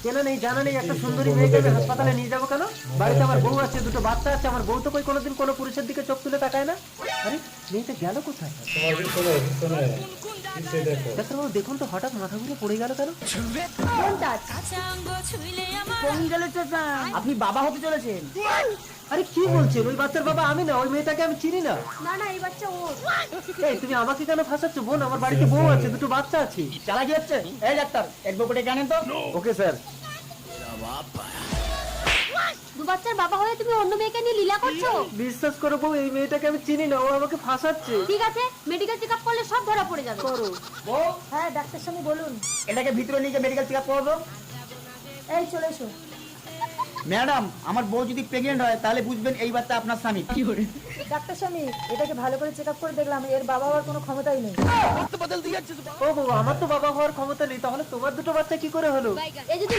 কেন নেই জানা নেই একটা সুন্দরী মেয়েকে আমি হাসপাতালে নিয়ে যাবো কেন? বাড়িতে আমার বউ আছে, দুটো বাচ্চা আছে, আমার বউ তো কই কোনোদিন কোনো পুরুষের দিকে চোখ তুলে তাকায় না। আরে মেয়েটা গেল কোথায়? তোমার পিছনে পিছনে পিছে দেখো। ডাক্তারবাবু দেখুন তো হঠাৎ মাথা ঘুরে পড়ে গেল কেন? আপনি বাবা হতে চলেছেন। আরে কি বলছেন? ওই বাচ্চার বাবা আমি না, ওই মেয়েটাকে আমি চিনি না। না না এই বাচ্চা ওর। এই তুমি আমাকে কেন ফাঁসাচ্ছ বোন? আমার বাড়িতে বউ আছে, দুটো বাচ্চা আছে। চালাকি হচ্ছে। এই ডাক্তার অ্যাডভোকেটে জানেন তো? Okay sir. দু বাচ্চার বাবা হয়ে তুমি অন্য মেয়েকে নিয়ে লীলা করছো? বিশ্বাস করো বউ, এই মেয়েটাকে আমি চিনি না, ও আমাকে ফাঁসাচ্ছে। ঠিক আছে, মেডিকেল চেকআপ করলে সব ধরা পড়ে যাবে। করো। ও হ্যাঁ ডাক্তার স্বামী বলুন। এটাকে ভিতরে নিয়ে গিয়ে মেডিকেল চেকআপ করবো। এই চলে এসো। ম্যাডাম আমার বউ যদি প্রেগনেন্ট হয় তাহলে বুঝবেন এই বাচ্চা আপনার স্বামী। ডাক্তার স্বামী এটাকে ভালো করে চেক আপ করে দেখলাম এর বাবা হওয়ার কোনো ক্ষমতাই নেই। ও বউ, আমার তো বাবা হওয়ার ক্ষমতা নেই, তাহলে তোমার দুটো বাচ্চা কি করে হলো? এই যদি